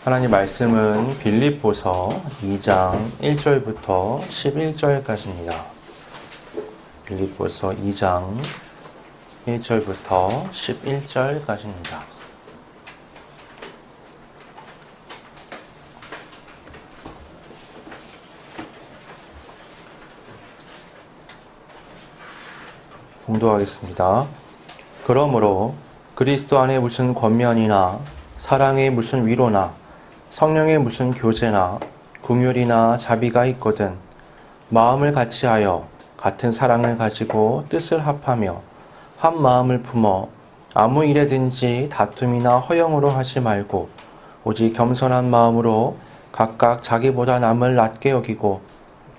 하나님 말씀은 빌립보서 2장 1절부터 11절까지입니다. 빌립보서 2장 1절부터 11절까지입니다. 봉독하겠습니다. 그러므로 그리스도 안에 무슨 권면이나 사랑의 무슨 위로나 성령의 무슨 교제나 긍휼이나 자비가 있거든 마음을 같이하여 같은 사랑을 가지고 뜻을 합하며 한 마음을 품어 아무 일에든지 다툼이나 허영으로 하지 말고 오직 겸손한 마음으로 각각 자기보다 남을 낮게 여기고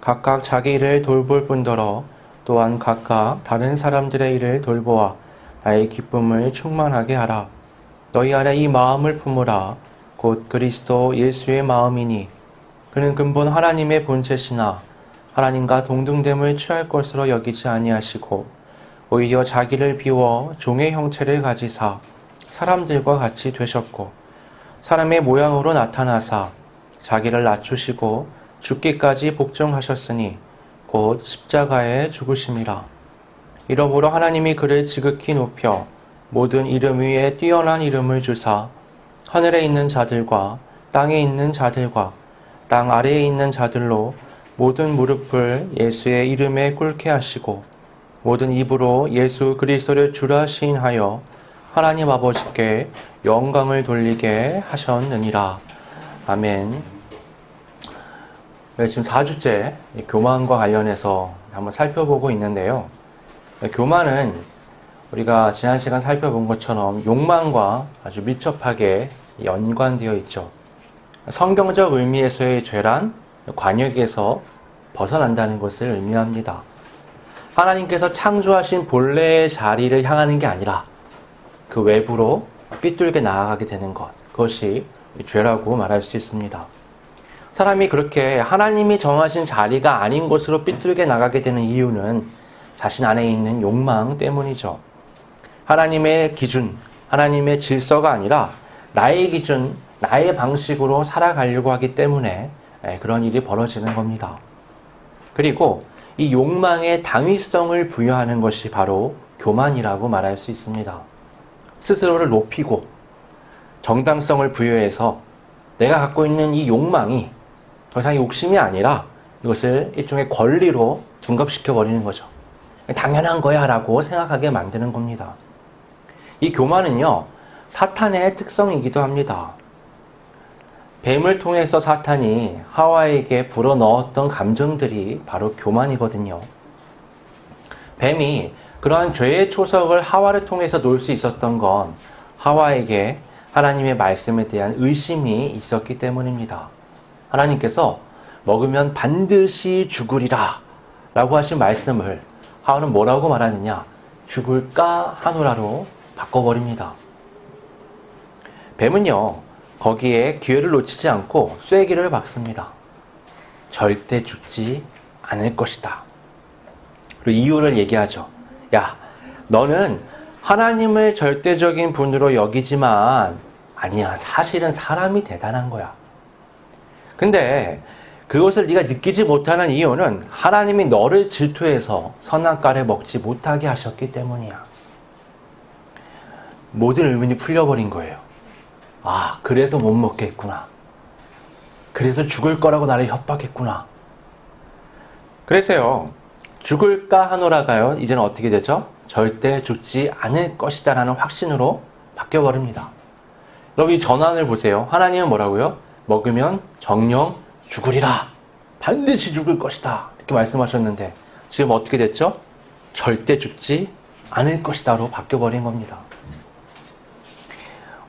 각각 자기 일을 돌볼 뿐더러 또한 각각 다른 사람들의 일을 돌보아 나의 기쁨을 충만하게 하라. 너희 안에 이 마음을 품으라. 곧 그리스도 예수의 마음이니 그는 근본 하나님의 본체시나 하나님과 동등됨을 취할 것으로 여기지 아니하시고 오히려 자기를 비워 종의 형체를 가지사 사람들과 같이 되셨고 사람의 모양으로 나타나사 자기를 낮추시고 죽기까지 복종하셨으니 곧 십자가에 죽으심이라. 이러므로 하나님이 그를 지극히 높여 모든 이름 위에 뛰어난 이름을 주사 하늘에 있는 자들과 땅에 있는 자들과 땅 아래에 있는 자들로 모든 무릎을 예수의 이름에 꿇게 하시고 모든 입으로 예수 그리스도를 주라 시인하여 하나님 아버지께 영광을 돌리게 하셨느니라. 아멘. 지금 4주째 교만과 관련해서 한번 살펴보고 있는데요. 교만은 우리가 지난 시간 살펴본 것처럼 욕망과 아주 밀접하게 연관되어 있죠. 성경적 의미에서의 죄란 관역에서 벗어난다는 것을 의미합니다. 하나님께서 창조하신 본래의 자리를 향하는 게 아니라 그 외부로 삐뚤게 나아가게 되는 것, 그것이 죄라고 말할 수 있습니다. 사람이 그렇게 하나님이 정하신 자리가 아닌 곳으로 삐뚤게 나가게 되는 이유는 자신 안에 있는 욕망 때문이죠. 하나님의 기준, 하나님의 질서가 아니라 나의 기준, 나의 방식으로 살아가려고 하기 때문에 그런 일이 벌어지는 겁니다. 그리고 이 욕망에 당위성을 부여하는 것이 바로 교만이라고 말할 수 있습니다. 스스로를 높이고 정당성을 부여해서 내가 갖고 있는 이 욕망이 더 이상 욕심이 아니라 이것을 일종의 권리로 둔갑시켜 버리는 거죠. 당연한 거야 라고 생각하게 만드는 겁니다. 이 교만은요, 사탄의 특성이기도 합니다. 뱀을 통해서 사탄이 하와에게 불어넣었던 감정들이 바로 교만이거든요. 뱀이 그러한 죄의 초석을 하와를 통해서 놓을 수 있었던 건 하와에게 하나님의 말씀에 대한 의심이 있었기 때문입니다. 하나님께서 먹으면 반드시 죽으리라 라고 하신 말씀을 하와는 뭐라고 말하느냐? 죽을까 하노라로 바꿔버립니다. 뱀은요, 거기에 기회를 놓치지 않고 쐐기를 박습니다. 절대 죽지 않을 것이다. 그리고 이유를 얘기하죠. 야, 너는 하나님을 절대적인 분으로 여기지만 아니야, 사실은 사람이 대단한 거야. 근데 그것을 네가 느끼지 못하는 이유는 하나님이 너를 질투해서 선악과를 먹지 못하게 하셨기 때문이야. 모든 의문이 풀려버린 거예요. 아, 그래서 못 먹겠구나. 그래서 죽을 거라고 나를 협박했구나. 그래서요, 죽을까 하노라가요, 이제는 어떻게 되죠? 절대 죽지 않을 것이다 라는 확신으로 바뀌어버립니다. 여러분, 이 전환을 보세요. 하나님은 뭐라고요? 먹으면 정령 죽으리라. 반드시 죽을 것이다. 이렇게 말씀하셨는데 지금 어떻게 됐죠? 절대 죽지 않을 것이다로 바뀌어버린 겁니다.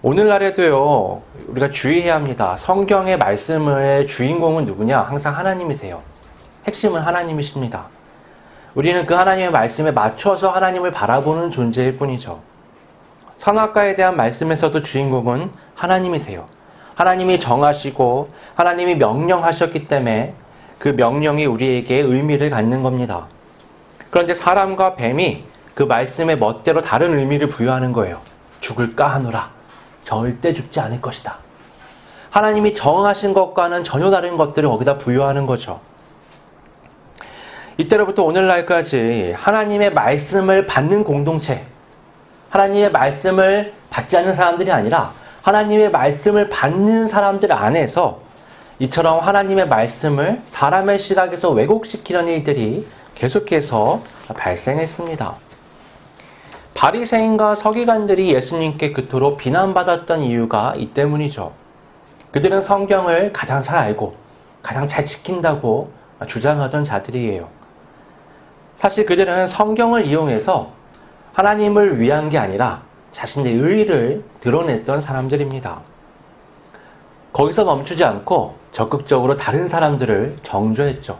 오늘날에도요, 우리가 주의해야 합니다. 성경의 말씀의 주인공은 누구냐? 항상 하나님이세요. 핵심은 하나님이십니다. 우리는 그 하나님의 말씀에 맞춰서 하나님을 바라보는 존재일 뿐이죠. 선악과에 대한 말씀에서도 주인공은 하나님이세요. 하나님이 정하시고 하나님이 명령하셨기 때문에 그 명령이 우리에게 의미를 갖는 겁니다. 그런데 사람과 뱀이 그 말씀의 멋대로 다른 의미를 부여하는 거예요. 죽을까 하노라. 절대 죽지 않을 것이다. 하나님이 정하신 것과는 전혀 다른 것들을 거기다 부여하는 거죠. 이때로부터 오늘날까지 하나님의 말씀을 받는 공동체, 하나님의 말씀을 받지 않는 사람들이 아니라 하나님의 말씀을 받는 사람들 안에서 이처럼 하나님의 말씀을 사람의 시각에서 왜곡시키려는 일들이 계속해서 발생했습니다. 바리새인과 서기관들이 예수님께 그토록 비난받았던 이유가 이 때문이죠. 그들은 성경을 가장 잘 알고 가장 잘 지킨다고 주장하던 자들이에요. 사실 그들은 성경을 이용해서 하나님을 위한 게 아니라 자신의 의의를 드러냈던 사람들입니다. 거기서 멈추지 않고 적극적으로 다른 사람들을 정죄했죠.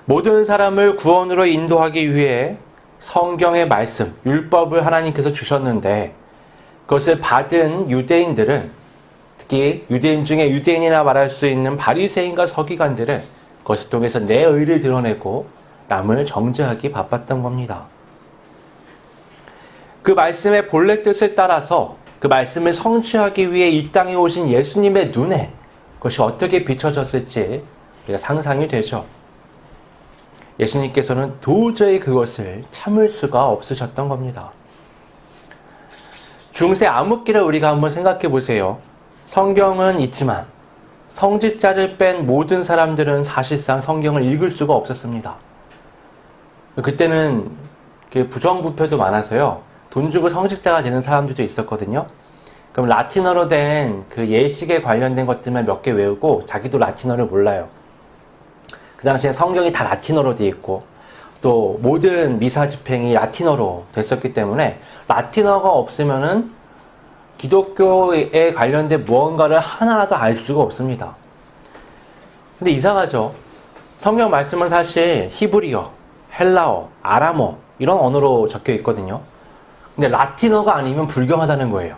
모든 사람을 구원으로 인도하기 위해 성경의 말씀, 율법을 하나님께서 주셨는데 그것을 받은 유대인들은, 특히 유대인 중에 유대인이나 말할 수 있는 바리새인과 서기관들은 그것을 통해서 내 의를 드러내고 남을 정죄하기 바빴던 겁니다. 그 말씀의 본래 뜻을 따라서 그 말씀을 성취하기 위해 이 땅에 오신 예수님의 눈에 그것이 어떻게 비춰졌을지 우리가 상상이 되죠. 예수님께서는 도저히 그것을 참을 수가 없으셨던 겁니다. 중세 암흑기를 우리가 한번 생각해 보세요. 성경은 있지만 성직자를 뺀 모든 사람들은 사실상 성경을 읽을 수가 없었습니다. 그때는 부정부패도 많아서요. 돈 주고 성직자가 되는 사람들도 있었거든요. 그럼 라틴어로 된 그 예식에 관련된 것들만 몇 개 외우고 자기도 라틴어를 몰라요. 그 당시에 성경이 다 라틴어로 되어 있고 또 모든 미사 집행이 라틴어로 됐었기 때문에 라틴어가 없으면은 기독교에 관련된 무언가를 하나라도 알 수가 없습니다. 근데 이상하죠. 성경 말씀은 사실 히브리어, 헬라어, 아람어 이런 언어로 적혀 있거든요. 근데 라틴어가 아니면 불경하다는 거예요.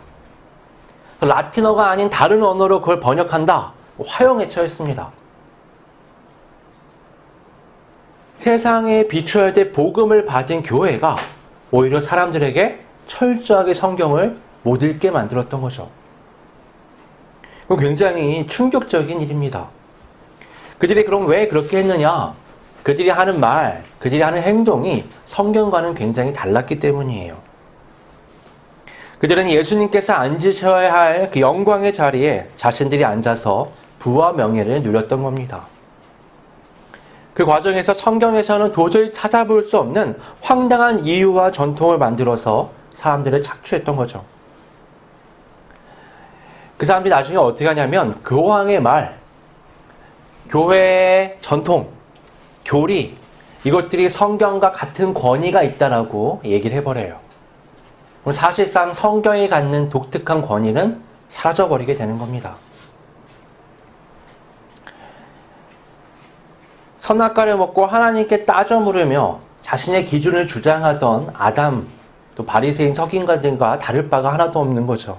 라틴어가 아닌 다른 언어로 그걸 번역한다. 화형에 처했습니다. 세상에 비춰야 될 복음을 받은 교회가 오히려 사람들에게 철저하게 성경을 못 읽게 만들었던 거죠. 굉장히 충격적인 일입니다. 그들이 그럼 왜 그렇게 했느냐? 그들이 하는 말, 그들이 하는 행동이 성경과는 굉장히 달랐기 때문이에요. 그들은 예수님께서 앉으셔야 할 그 영광의 자리에 자신들이 앉아서 부와 명예를 누렸던 겁니다. 그 과정에서 성경에서는 도저히 찾아볼 수 없는 황당한 이유와 전통을 만들어서 사람들을 착취했던 거죠. 그 사람들이 나중에 어떻게 하냐면 교황의 말, 교회의 전통, 교리 이것들이 성경과 같은 권위가 있다라고 얘기를 해버려요. 그럼 사실상 성경이 갖는 독특한 권위는 사라져버리게 되는 겁니다. 선악과를 먹고 하나님께 따져 물으며 자신의 기준을 주장하던 아담, 또 바리새인 서기관들과 다를 바가 하나도 없는 거죠.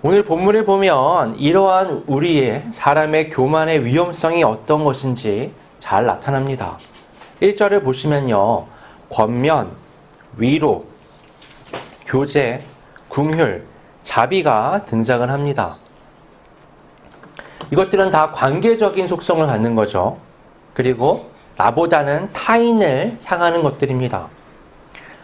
오늘 본문을 보면 이러한 우리의 사람의 교만의 위험성이 어떤 것인지 잘 나타납니다. 1절을 보시면요. 권면, 위로, 교제, 궁휼, 자비가 등장을 합니다. 이것들은 다 관계적인 속성을 갖는 거죠. 그리고 나보다는 타인을 향하는 것들입니다.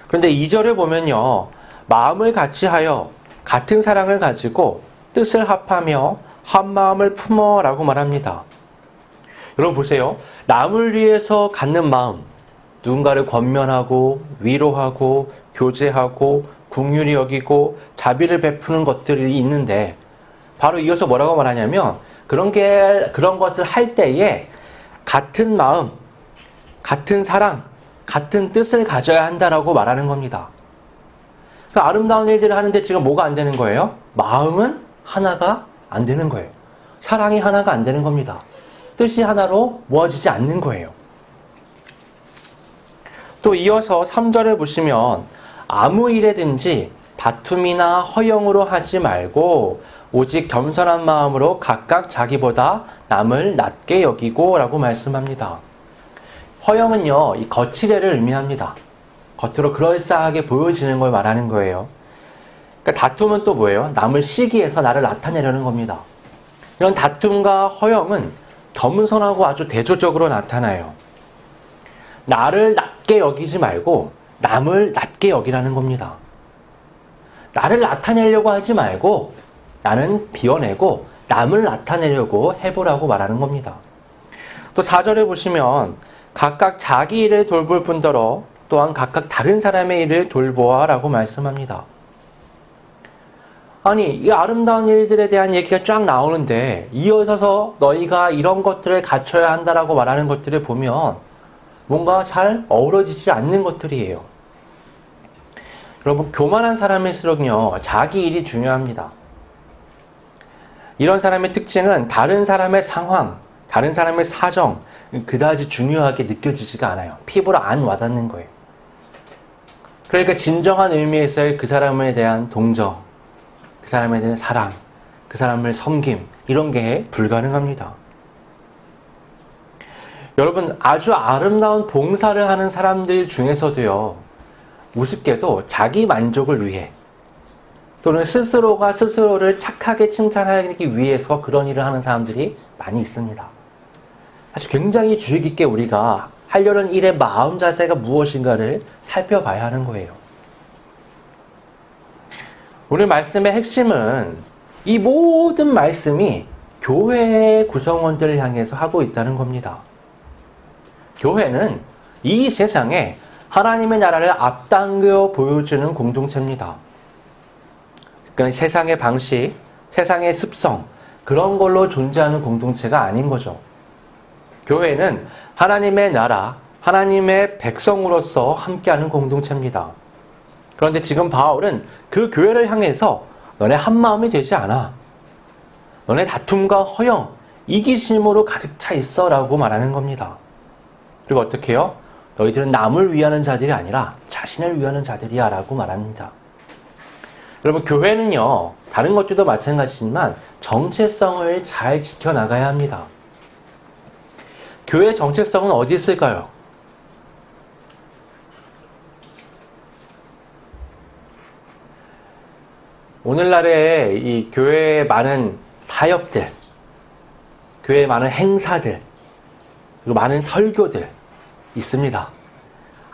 그런데 2절을 보면요. 마음을 같이하여 같은 사랑을 가지고 뜻을 합하며 한 마음을 품어 라고 말합니다. 여러분 보세요. 남을 위해서 갖는 마음, 누군가를 권면하고 위로하고 교제하고 긍휼히 여기고 자비를 베푸는 것들이 있는데 바로 이어서 뭐라고 말하냐면 그런 것을 할 때에 같은 마음, 같은 사랑, 같은 뜻을 가져야 한다라고 말하는 겁니다. 그 아름다운 일들을 하는데 지금 뭐가 안 되는 거예요? 마음은 하나가 안 되는 거예요. 사랑이 하나가 안 되는 겁니다. 뜻이 하나로 모아지지 않는 거예요. 또 이어서 3절을 보시면 아무 일에든지 다툼이나 허영으로 하지 말고 오직 겸손한 마음으로 각각 자기보다 남을 낮게 여기고 라고 말씀합니다. 허영은요, 이 거칠애를 의미합니다. 겉으로 그럴싸하게 보여지는 걸 말하는 거예요. 그러니까 다툼은 또 뭐예요? 남을 시기해서 나를 나타내려는 겁니다. 이런 다툼과 허영은 겸손하고 아주 대조적으로 나타나요. 나를 낮게 여기지 말고 남을 낮게 여기라는 겁니다. 나를 나타내려고 하지 말고 나는 비워내고 남을 나타내려고 해보라고 말하는 겁니다. 또 4절에 보시면 각각 자기 일을 돌볼 뿐더러 또한 각각 다른 사람의 일을 돌보아라고 말씀합니다. 아니, 이 아름다운 일들에 대한 얘기가 쫙 나오는데 이어서 너희가 이런 것들을 갖춰야 한다라고 말하는 것들을 보면 뭔가 잘 어우러지지 않는 것들이에요. 여러분, 교만한 사람일수록요, 자기 일이 중요합니다. 이런 사람의 특징은 다른 사람의 상황, 다른 사람의 사정, 그다지 중요하게 느껴지지가 않아요. 피부로 안 와닿는 거예요. 그러니까 진정한 의미에서의 그 사람에 대한 동정, 그 사람에 대한 사랑, 그 사람을 섬김, 이런 게 불가능합니다. 여러분, 아주 아름다운 봉사를 하는 사람들 중에서도요, 우습게도 자기 만족을 위해 또는 스스로가 스스로를 착하게 칭찬하기 위해서 그런 일을 하는 사람들이 많이 있습니다. 아주 굉장히 주의 깊게 우리가 하려는 일의 마음 자세가 무엇인가를 살펴봐야 하는 거예요. 오늘 말씀의 핵심은 이 모든 말씀이 교회의 구성원들을 향해서 하고 있다는 겁니다. 교회는 이 세상에 하나님의 나라를 앞당겨 보여주는 공동체입니다. 그러니까 세상의 방식, 세상의 습성, 그런 걸로 존재하는 공동체가 아닌 거죠. 교회는 하나님의 나라, 하나님의 백성으로서 함께하는 공동체입니다. 그런데 지금 바울은 그 교회를 향해서 너네 한마음이 되지 않아. 너네 다툼과 허영, 이기심으로 가득 차 있어 라고 말하는 겁니다. 그리고 어떻게 해요? 너희들은 남을 위하는 자들이 아니라 자신을 위하는 자들이야 라고 말합니다. 여러분, 교회는요, 다른 것들도 마찬가지지만 정체성을 잘 지켜나가야 합니다. 교회의 정체성은 어디 있을까요? 오늘날의 이 교회의 많은 사역들, 교회의 많은 행사들, 그리고 많은 설교들 있습니다.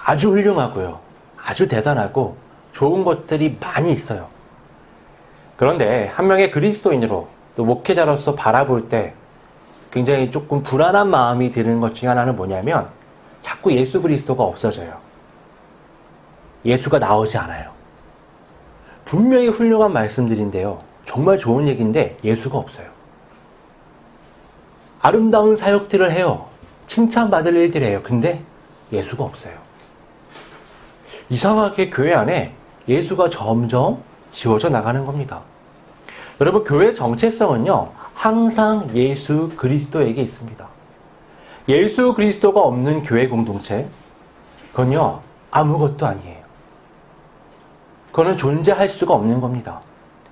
아주 훌륭하고요. 아주 대단하고 좋은 것들이 많이 있어요. 그런데 한 명의 그리스도인으로 또 목회자로서 바라볼 때 굉장히 조금 불안한 마음이 드는 것 중에 하나는 뭐냐면 자꾸 예수 그리스도가 없어져요. 예수가 나오지 않아요. 분명히 훌륭한 말씀들인데요. 정말 좋은 얘기인데 예수가 없어요. 아름다운 사역들을 해요. 칭찬받을 일들을 해요. 근데 예수가 없어요. 이상하게 교회 안에 예수가 점점 지워져 나가는 겁니다. 여러분, 교회의 정체성은요, 항상 예수 그리스도에게 있습니다. 예수 그리스도가 없는 교회 공동체, 그건요, 아무것도 아니에요. 그거는 존재할 수가 없는 겁니다.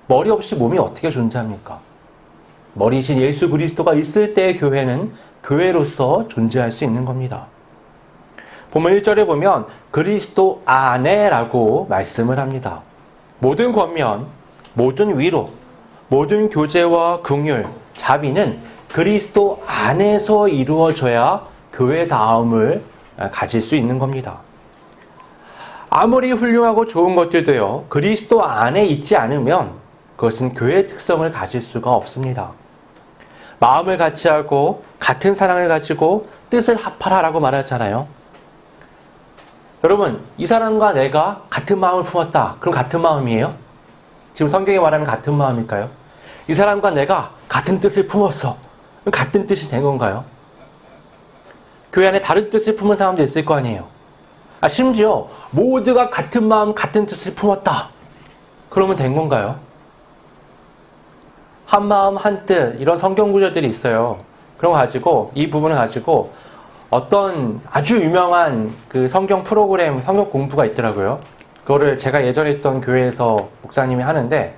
머리 없이 몸이 어떻게 존재합니까? 머리이신 예수 그리스도가 있을 때의 교회는 교회로서 존재할 수 있는 겁니다. 본문 1절에 보면 그리스도 안에라고 말씀을 합니다. 모든 권면, 모든 위로, 모든 교제와 긍휼, 자비는 그리스도 안에서 이루어져야 교회다움을 가질 수 있는 겁니다. 아무리 훌륭하고 좋은 것들도요, 그리스도 안에 있지 않으면 그것은 교회의 특성을 가질 수가 없습니다. 마음을 같이 하고 같은 사랑을 가지고 뜻을 합하라라고 말하잖아요. 여러분, 이 사람과 내가 같은 마음을 품었다. 그럼 같은 마음이에요? 지금 성경에 말하는 같은 마음일까요? 이 사람과 내가 같은 뜻을 품었어. 그럼 같은 뜻이 된 건가요? 교회 안에 다른 뜻을 품은 사람도 있을 거 아니에요? 심지어 모두가 같은 마음, 같은 뜻을 품었다. 그러면 된 건가요? 한 마음, 한 뜻, 이런 성경 구절들이 있어요. 그런 거 가지고, 이 부분을 가지고 어떤 아주 유명한 그 성경 프로그램, 성경 공부가 있더라고요. 그거를 제가 예전에 있던 교회에서 목사님이 하는데,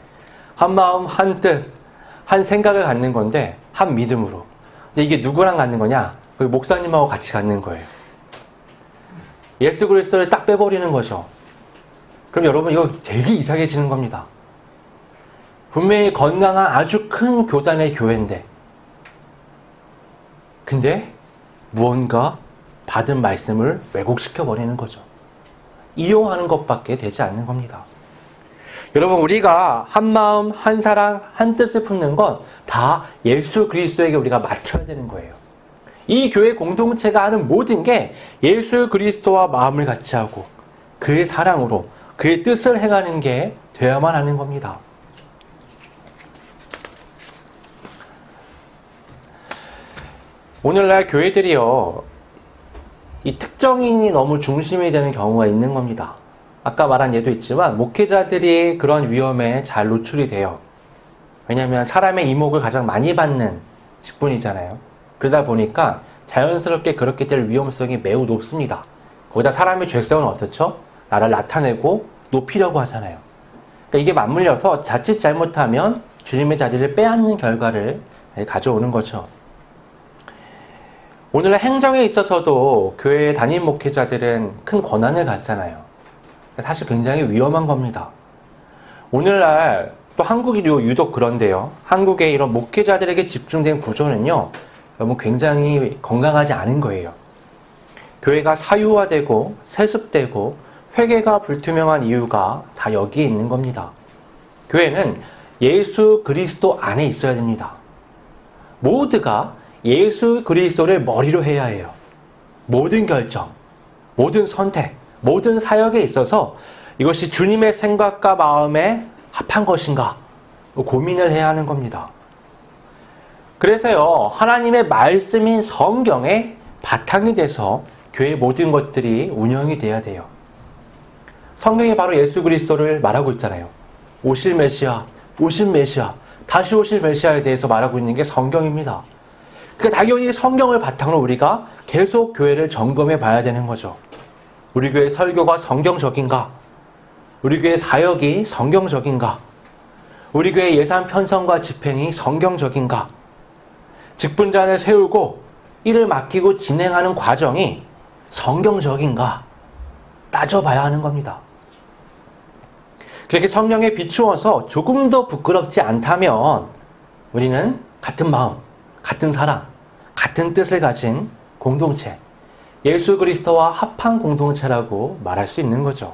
한 마음, 한 뜻, 한 생각을 갖는 건데, 한 믿음으로. 근데 이게 누구랑 갖는 거냐? 그 목사님하고 같이 갖는 거예요. 예수 그리스도를 딱 빼버리는 거죠. 그럼 여러분, 이거 되게 이상해지는 겁니다. 분명히 건강한 아주 큰 교단의 교회인데, 근데 무언가 받은 말씀을 왜곡시켜 버리는 거죠. 이용하는 것밖에 되지 않는 겁니다. 여러분, 우리가 한 마음, 한 사랑, 한 뜻을 품는 건 다 예수 그리스도에게 우리가 맡겨야 되는 거예요. 이 교회 공동체가 하는 모든 게 예수 그리스도와 마음을 같이 하고 그의 사랑으로 그의 뜻을 행하는 게 되어야만 하는 겁니다. 오늘날 교회들이요, 이 특정인이 너무 중심이 되는 경우가 있는 겁니다. 아까 말한 예도 있지만 목회자들이 그런 위험에 잘 노출이 돼요. 왜냐하면 사람의 이목을 가장 많이 받는 직분이잖아요. 그러다 보니까 자연스럽게 그렇게 될 위험성이 매우 높습니다. 거기다 사람의 죄성은 어떻죠? 나를 나타내고 높이려고 하잖아요. 그러니까 이게 맞물려서 자칫 잘못하면 주님의 자리를 빼앗는 결과를 가져오는 거죠. 오늘날 행정에 있어서도 교회 담임 목회자들은 큰 권한을 갖잖아요. 사실 굉장히 위험한 겁니다. 오늘날 또 한국이 유독 그런데요. 한국의 이런 목회자들에게 집중된 구조는요, 여러분 굉장히 건강하지 않은 거예요. 교회가 사유화되고 세습되고 회개가 불투명한 이유가 다 여기에 있는 겁니다. 교회는 예수 그리스도 안에 있어야 됩니다. 모두가 예수 그리스도를 머리로 해야 해요. 모든 결정, 모든 선택, 모든 사역에 있어서 이것이 주님의 생각과 마음에 합한 것인가 고민을 해야 하는 겁니다. 그래서요, 하나님의 말씀인 성경에 바탕이 돼서 교회의 모든 것들이 운영이 돼야 돼요. 성경이 바로 예수 그리스도를 말하고 있잖아요. 오실 메시아, 오신 메시아, 다시 오실 메시아에 대해서 말하고 있는 게 성경입니다. 그러니까 당연히 성경을 바탕으로 우리가 계속 교회를 점검해 봐야 되는 거죠. 우리 교회 설교가 성경적인가? 우리 교회 사역이 성경적인가? 우리 교회 예산 편성과 집행이 성경적인가? 직분자를 세우고 일을 맡기고 진행하는 과정이 성경적인가? 따져봐야 하는 겁니다. 그렇게 성령에 비추어서 조금 더 부끄럽지 않다면 우리는 같은 마음, 같은 사랑, 같은 뜻을 가진 공동체, 예수 그리스도와 합한 공동체라고 말할 수 있는 거죠.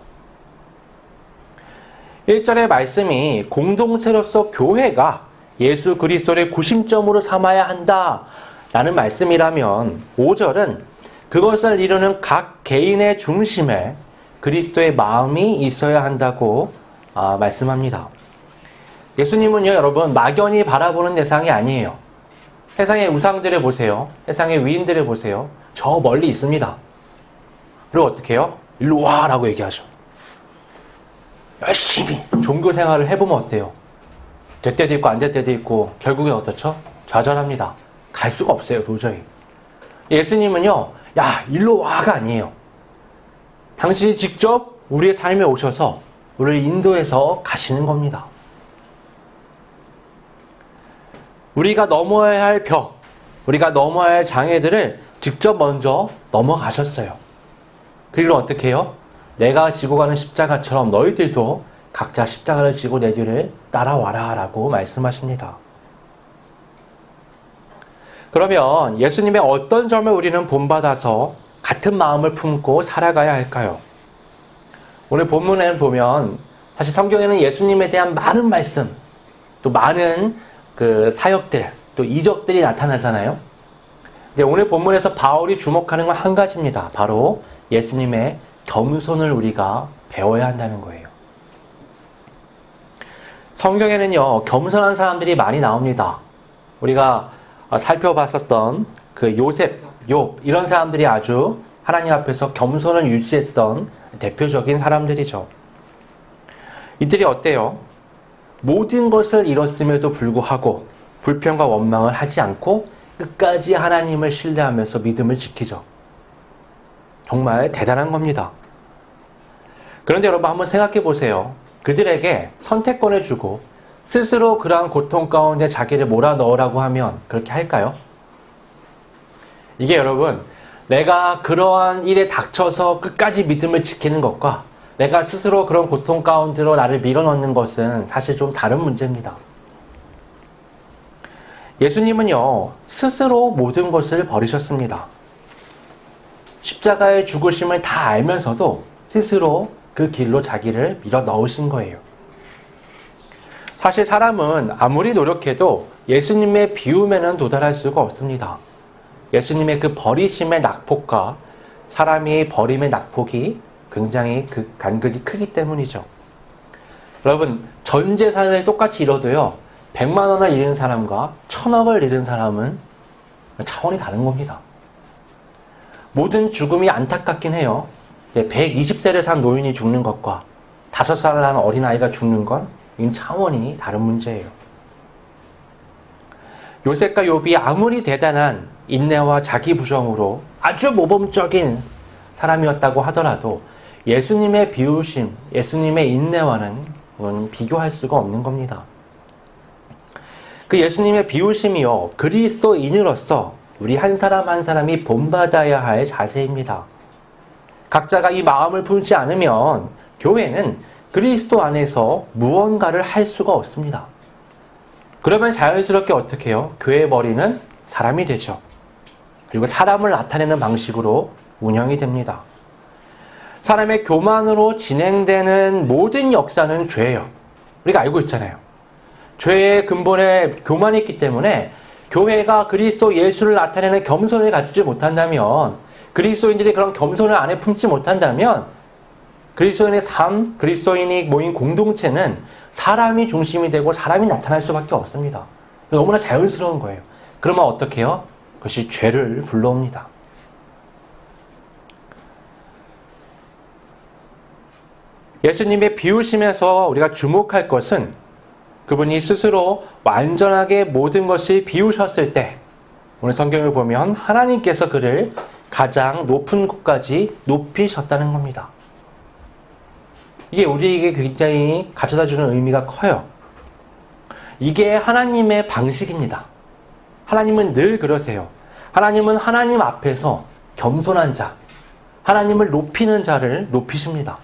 1절의 말씀이 공동체로서 교회가 예수 그리스도를 구심점으로 삼아야 한다라는 말씀이라면 5절은 그것을 이루는 각 개인의 중심에 그리스도의 마음이 있어야 한다고 말씀합니다. 예수님은요, 여러분, 막연히 바라보는 대상이 아니에요. 세상의 우상들을 보세요. 세상의 위인들을 보세요. 저 멀리 있습니다. 그리고 어떻게 해요? 일로 와! 라고 얘기하죠. 열심히 종교 생활을 해보면 어때요? 될 때도 있고 안 될 때도 있고 결국엔 어떻죠? 좌절합니다. 갈 수가 없어요, 도저히. 예수님은요, 야, 일로 와가 아니에요. 당신이 직접 우리의 삶에 오셔서 우리를 인도해서 가시는 겁니다. 우리가 넘어야 할 벽, 우리가 넘어야 할 장애들을 직접 먼저 넘어가셨어요. 그리고 어떻게 해요? 내가 지고 가는 십자가처럼 너희들도 각자 십자가를 지고 내 뒤를 따라와라 라고 말씀하십니다. 그러면 예수님의 어떤 점을 우리는 본받아서 같은 마음을 품고 살아가야 할까요? 오늘 본문에 보면 사실 성경에는 예수님에 대한 많은 말씀, 또 많은 그 사역들, 또 이적들이 나타나잖아요. 근데 오늘 본문에서 바울이 주목하는 건 한 가지입니다. 바로 예수님의 겸손을 우리가 배워야 한다는 거예요. 성경에는요, 겸손한 사람들이 많이 나옵니다. 우리가 살펴봤었던 그 요셉, 욥, 이런 사람들이 아주 하나님 앞에서 겸손을 유지했던 대표적인 사람들이죠. 이들이 어때요? 모든 것을 잃었음에도 불구하고 불평과 원망을 하지 않고 끝까지 하나님을 신뢰하면서 믿음을 지키죠. 정말 대단한 겁니다. 그런데 여러분 한번 생각해 보세요. 그들에게 선택권을 주고 스스로 그러한 고통 가운데 자기를 몰아넣으라고 하면 그렇게 할까요? 이게 여러분, 내가 그러한 일에 닥쳐서 끝까지 믿음을 지키는 것과 내가 스스로 그런 고통 가운데로 나를 밀어넣는 것은 사실 좀 다른 문제입니다. 예수님은요, 스스로 모든 것을 버리셨습니다. 십자가의 죽으심을 다 알면서도 스스로 그 길로 자기를 밀어 넣으신 거예요. 사실 사람은 아무리 노력해도 예수님의 비움에는 도달할 수가 없습니다. 예수님의 그 버리심의 낙폭과 사람이 버림의 낙폭이 굉장히 그 간극이 크기 때문이죠. 여러분, 전 재산을 똑같이 잃어도요, 100만 원을 잃은 사람과 1000억을 잃은 사람은 차원이 다른 겁니다. 모든 죽음이 안타깝긴 해요. 120세를 산 노인이 죽는 것과 5살을 난 어린아이가 죽는 건 이건 차원이 다른 문제예요. 요셉과 욥이 아무리 대단한 인내와 자기 부정으로 아주 모범적인 사람이었다고 하더라도 예수님의 비우심, 예수님의 인내와는 비교할 수가 없는 겁니다. 그 예수님의 비우심이요, 그리스도인으로서 우리 한 사람 한 사람이 본받아야 할 자세입니다. 각자가 이 마음을 품지 않으면 교회는 그리스도 안에서 무언가를 할 수가 없습니다. 그러면 자연스럽게 어떻게 해요? 교회의 머리는 사람이 되죠. 그리고 사람을 나타내는 방식으로 운영이 됩니다. 사람의 교만으로 진행되는 모든 역사는 죄예요. 우리가 알고 있잖아요. 죄의 근본에 교만이 있기 때문에 교회가 그리스도 예수를 나타내는 겸손을 갖추지 못한다면, 그리스도인들이 그런 겸손을 안에 품지 못한다면 그리스도인의 삶, 그리스도인이 모인 공동체는 사람이 중심이 되고 사람이 나타날 수밖에 없습니다. 너무나 자연스러운 거예요. 그러면 어떻게 해요? 그것이 죄를 불러옵니다. 예수님의 비우심에서 우리가 주목할 것은 그분이 스스로 완전하게 모든 것을 비우셨을 때, 오늘 성경을 보면 하나님께서 그를 가장 높은 곳까지 높이셨다는 겁니다. 이게 우리에게 굉장히 가져다주는 의미가 커요. 이게 하나님의 방식입니다. 하나님은 늘 그러세요. 하나님은 하나님 앞에서 겸손한 자, 하나님을 높이는 자를 높이십니다.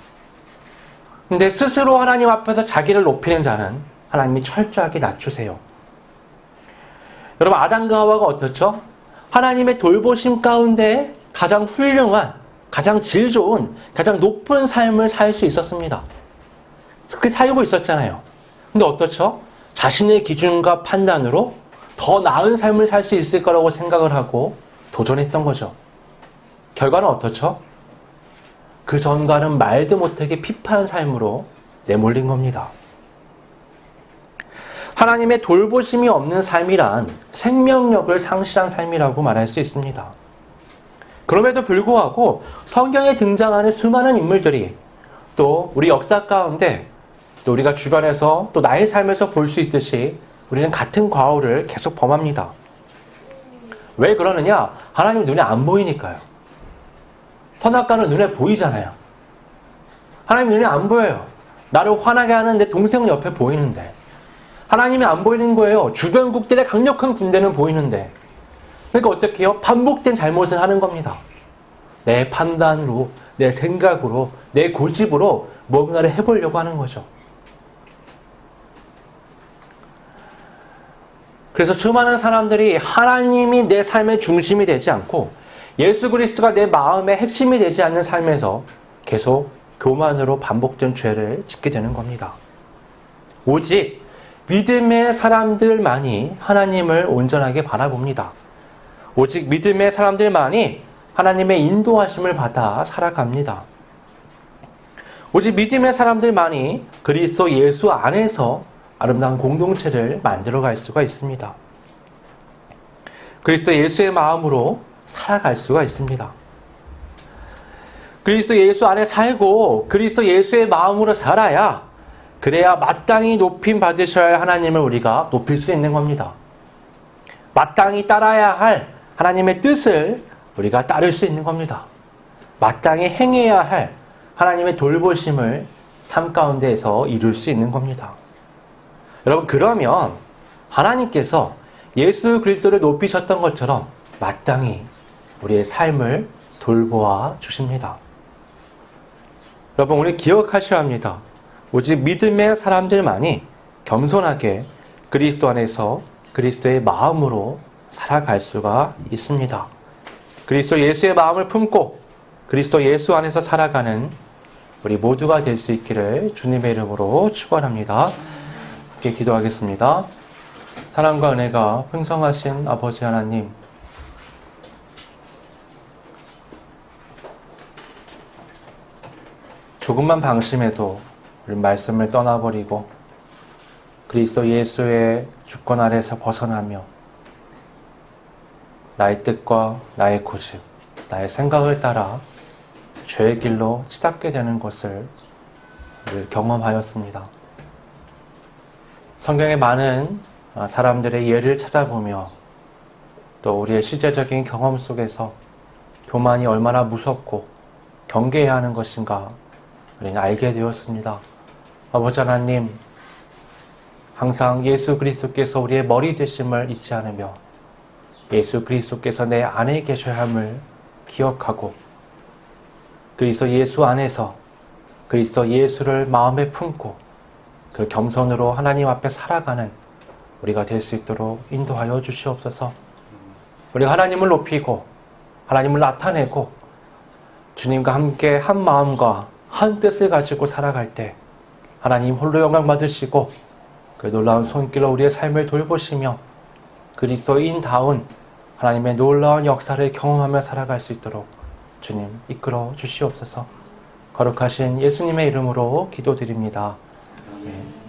근데 스스로 하나님 앞에서 자기를 높이는 자는 하나님이 철저하게 낮추세요. 여러분, 아담과 하와가 어떻죠? 하나님의 돌보심 가운데 가장 훌륭한, 가장 질 좋은, 가장 높은 삶을 살 수 있었습니다. 그렇게 살고 있었잖아요. 근데 어떻죠? 자신의 기준과 판단으로 더 나은 삶을 살 수 있을 거라고 생각을 하고 도전했던 거죠. 결과는 어떻죠? 그 전과는 말도 못하게 피폐한 삶으로 내몰린 겁니다. 하나님의 돌보심이 없는 삶이란 생명력을 상실한 삶이라고 말할 수 있습니다. 그럼에도 불구하고 성경에 등장하는 수많은 인물들이 또 우리 역사 가운데 또 우리가 주변에서 또 나의 삶에서 볼 수 있듯이 우리는 같은 과오를 계속 범합니다. 왜 그러느냐? 하나님 눈에 안 보이니까요. 선악과는 눈에 보이잖아요. 하나님 눈에 안 보여요. 나를 화나게 하는 내 동생은 옆에 보이는데 하나님이 안 보이는 거예요. 주변국들의 강력한 군대는 보이는데. 그러니까 어떻게 해요? 반복된 잘못을 하는 겁니다. 내 판단으로, 내 생각으로, 내 고집으로 뭔가를 해보려고 하는 거죠. 그래서 수많은 사람들이 하나님이 내 삶의 중심이 되지 않고 예수 그리스도가 내 마음의 핵심이 되지 않는 삶에서 계속 교만으로 반복된 죄를 짓게 되는 겁니다. 오직 믿음의 사람들만이 하나님을 온전하게 바라봅니다. 오직 믿음의 사람들만이 하나님의 인도하심을 받아 살아갑니다. 오직 믿음의 사람들만이 그리스도 예수 안에서 아름다운 공동체를 만들어갈 수가 있습니다. 그리스도 예수의 마음으로 살아갈 수가 있습니다. 그리스도 예수 안에 살고 그리스도 예수의 마음으로 살아야, 그래야 마땅히 높임 받으셔야 할 하나님을 우리가 높일 수 있는 겁니다. 마땅히 따라야 할 하나님의 뜻을 우리가 따를 수 있는 겁니다. 마땅히 행해야 할 하나님의 돌보심을 삶 가운데에서 이룰 수 있는 겁니다. 여러분, 그러면 하나님께서 예수 그리스도를 높이셨던 것처럼 마땅히 우리의 삶을 돌보아 주십니다. 여러분, 우리 기억하셔야 합니다. 오직 믿음의 사람들만이 겸손하게 그리스도 안에서 그리스도의 마음으로 살아갈 수가 있습니다. 그리스도 예수의 마음을 품고 그리스도 예수 안에서 살아가는 우리 모두가 될 수 있기를 주님의 이름으로 축원합니다. 함께 기도하겠습니다. 사랑과 은혜가 풍성하신 아버지 하나님, 조금만 방심해도 우리 말씀을 떠나버리고 그리스도 예수의 주권 아래에서 벗어나며 나의 뜻과 나의 고집, 나의 생각을 따라 죄의 길로 치닫게 되는 것을 경험하였습니다. 성경의 많은 사람들의 예를 찾아보며 또 우리의 실제적인 경험 속에서 교만이 얼마나 무섭고 경계해야 하는 것인가 우리는 알게 되었습니다. 아버지 하나님, 항상 예수 그리스도께서 우리의 머리 되심을 잊지 않으며 예수 그리스도께서 내 안에 계셔야 함을 기억하고 그리스도 예수 안에서 그리스도 예수를 마음에 품고 그 겸손으로 하나님 앞에 살아가는 우리가 될 수 있도록 인도하여 주시옵소서. 우리가 하나님을 높이고 하나님을 나타내고 주님과 함께 한 마음과 한 뜻을 가지고 살아갈 때 하나님 홀로 영광 받으시고 그 놀라운 손길로 우리의 삶을 돌보시며 그리스도인다운 하나님의 놀라운 역사를 경험하며 살아갈 수 있도록 주님 이끌어 주시옵소서. 거룩하신 예수님의 이름으로 기도드립니다. 네.